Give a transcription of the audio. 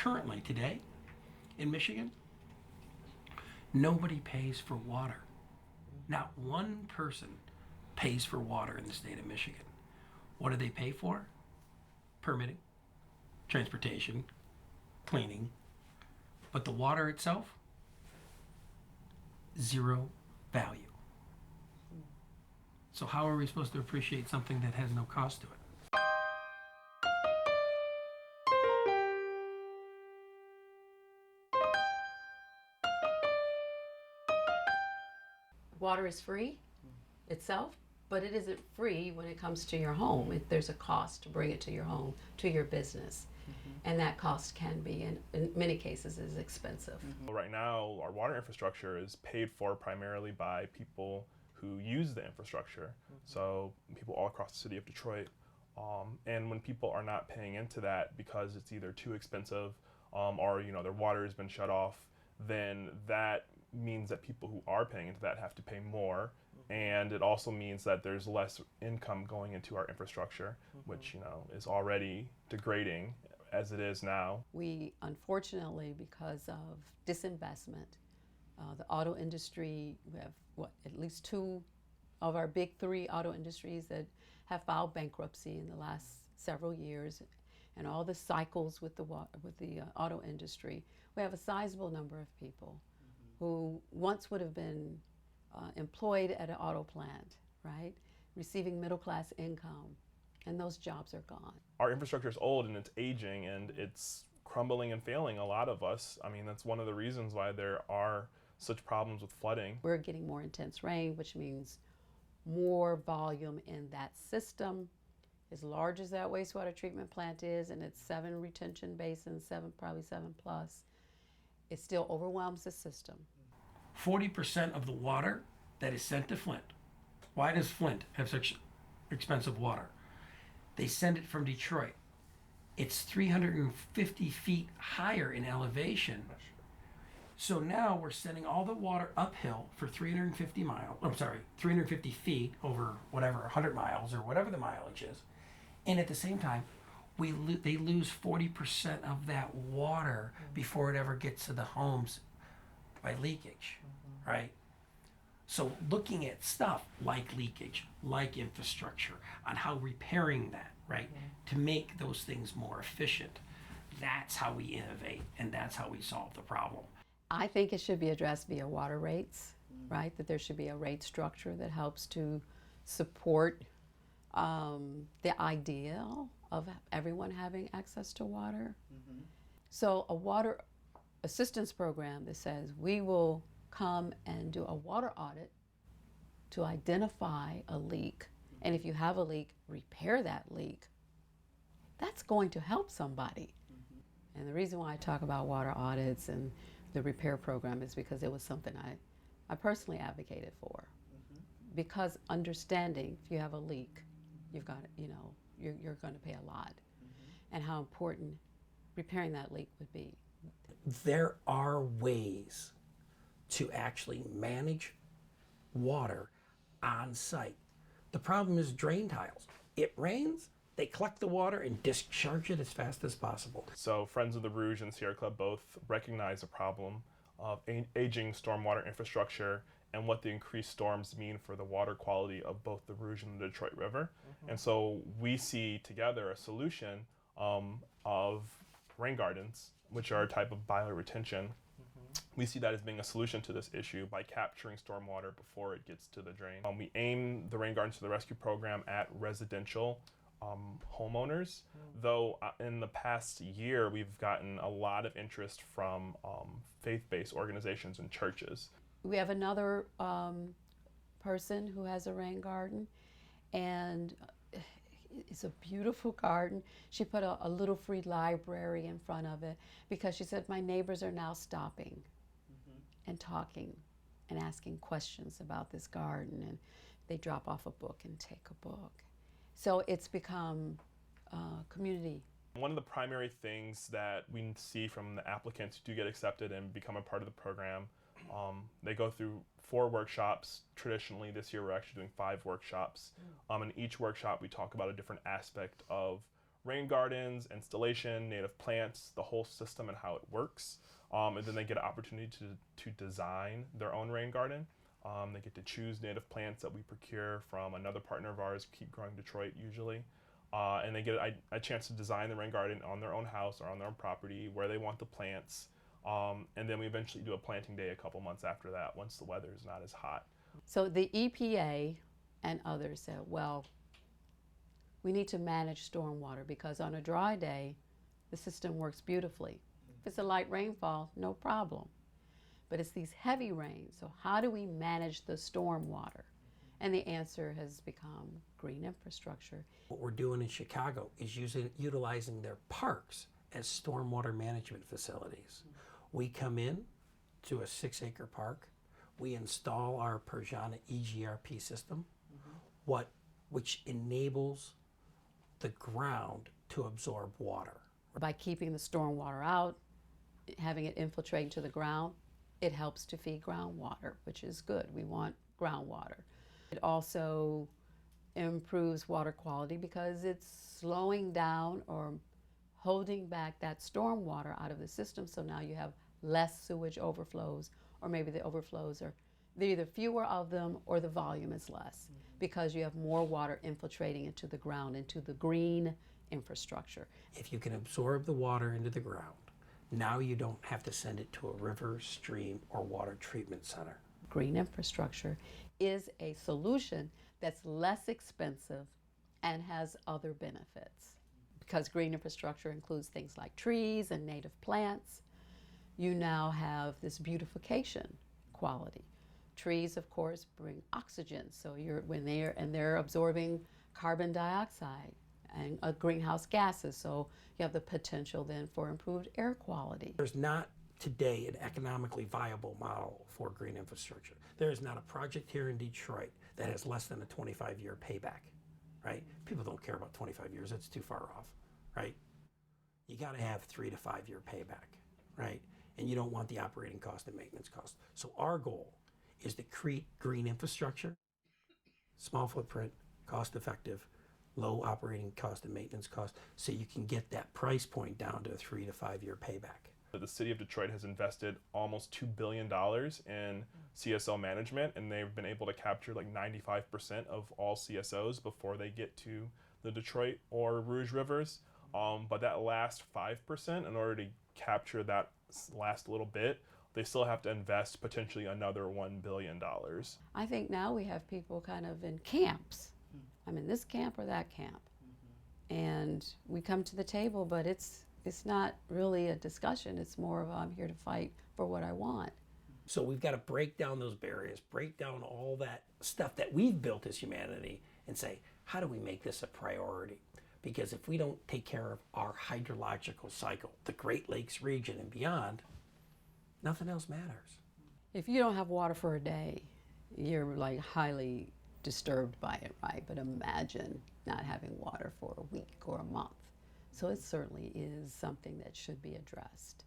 currently, today, in Michigan, nobody pays for water. Not one person pays for water in the state of Michigan. What do they pay for? Permitting, transportation, cleaning. But the water itself, zero value. So how are we supposed to appreciate something that has no cost to it? Water is free itself, but it isn't free when it comes to your home. There's a cost to bring it to your home, to your business. And that cost can be, in many cases, is expensive. Right now, our water infrastructure is paid for primarily by people who use the infrastructure. So people all across the city of Detroit. And when people are not paying into that because it's either too expensive or their water has been shut off, then that means that people who are paying into that have to pay more. And it also means that there's less income going into our infrastructure, which is already degrading as it is now. We, unfortunately, because of disinvestment, the auto industry, we have at least 2 of our big 3 auto industries that have filed bankruptcy in the last several years, and all the cycles with the auto industry. We have a sizable number of people who once would have been employed at an auto plant, right, receiving middle-class income, and those jobs are gone. Our infrastructure is old and it's aging and it's crumbling and failing a lot of us. I mean, that's one of the reasons why there are such problems with flooding. We're getting more intense rain, which means more volume in that system. As large as that wastewater treatment plant is, and it's 7 retention basins, probably 7+, it still overwhelms the system. 40% of the water that is sent to Flint. Why does Flint have such expensive water? They send it from Detroit. It's 350 feet higher in elevation. So now we're sending all the water uphill for 350 feet over whatever, 100 miles or whatever the mileage is. And at the same time, they lose 40% of that water before it ever gets to the homes by leakage, right? So looking at stuff like leakage, like infrastructure, on how repairing that, right, to make those things more efficient, that's how we innovate and that's how we solve the problem. I think it should be addressed via water rates, right? That there should be a rate structure that helps to support the ideal of everyone having access to water. So a water assistance program that says we will come and do a water audit to identify a leak, and if you have a leak, repair that leak, that's going to help somebody. And the reason why I talk about water audits and the repair program is because it was something I personally advocated for. Because understanding if you have a leak, you've got, you're going to pay a lot, and how important repairing that leak would be. There are ways to actually manage water on site. The problem is drain tiles. It rains, they collect the water and discharge it as fast as possible. So Friends of the Rouge and Sierra Club both recognize the problem of aging stormwater infrastructure and what the increased storms mean for the water quality of both the Rouge and the Detroit River. And so we see together a solution of rain gardens, which are a type of bioretention. We see that as being a solution to this issue by capturing stormwater before it gets to the drain. We aim the Rain Gardens to the Rescue program at residential homeowners, though in the past year we've gotten a lot of interest from faith-based organizations and churches. We have another person who has a rain garden, and it's a beautiful garden. She put a little free library in front of it because she said, my neighbors are now stopping and talking and asking questions about this garden, and they drop off a book and take a book. So it's become community. One of the primary things that we see from the applicants who do get accepted and become a part of the program, they go through 4 workshops. Traditionally, this year we're actually doing 5 workshops. In each workshop we talk about a different aspect of rain gardens, installation, native plants, the whole system and how it works. And then they get an opportunity to design their own rain garden. They get to choose native plants that we procure from another partner of ours, Keep Growing Detroit usually. And they get a chance to design the rain garden on their own house or on their own property where they want the plants. And then we eventually do a planting day a couple months after that once the weather is not as hot. So the EPA and others said, well, we need to manage stormwater because on a dry day, the system works beautifully. If it's a light rainfall, no problem. But it's these heavy rains, so how do we manage the stormwater? And the answer has become green infrastructure. What we're doing in Chicago is utilizing their parks as stormwater management facilities. We come in to a 6-acre park, we install our Perjana EGRP system, which enables the ground to absorb water. By keeping the stormwater out, having it infiltrate into the ground, it helps to feed groundwater, which is good. We want groundwater. It also improves water quality because it's slowing down or holding back that stormwater out of the system, so now you have less sewage overflows, or maybe the overflows are either fewer of them or the volume is less because you have more water infiltrating into the ground, into the green infrastructure. If you can absorb the water into the ground, now you don't have to send it to a river, stream, or water treatment center. Green infrastructure is a solution that's less expensive and has other benefits. Because green infrastructure includes things like trees and native plants, you now have this beautification quality. Trees, of course, bring oxygen, so they're absorbing carbon dioxide and greenhouse gases, so you have the potential then for improved air quality. There's not today an economically viable model for green infrastructure. There is not a project here in Detroit that has less than a 25-year payback, right? People don't care about 25 years, that's too far off, right? You gotta have 3 to 5 year payback, right? And you don't want the operating cost and maintenance cost. So our goal is to create green infrastructure, small footprint, cost effective, low operating cost and maintenance cost, so you can get that price point down to a 3 to 5 year payback. The city of Detroit has invested almost $2 billion in CSO management, and they've been able to capture like 95% of all CSOs before they get to the Detroit or Rouge rivers. But that last 5%, in order to capture that last little bit, they still have to invest potentially another $1 billion. I think now we have people kind of in camps. I'm in this camp or that camp. And we come to the table, but it's not really a discussion. It's more of I'm here to fight for what I want. So we've got to break down those barriers, break down all that stuff that we've built as humanity and say, how do we make this a priority? Because if we don't take care of our hydrological cycle, the Great Lakes region and beyond, nothing else matters. If you don't have water for a day, you're like highly disturbed by it, right? But imagine not having water for a week or a month. So it certainly is something that should be addressed.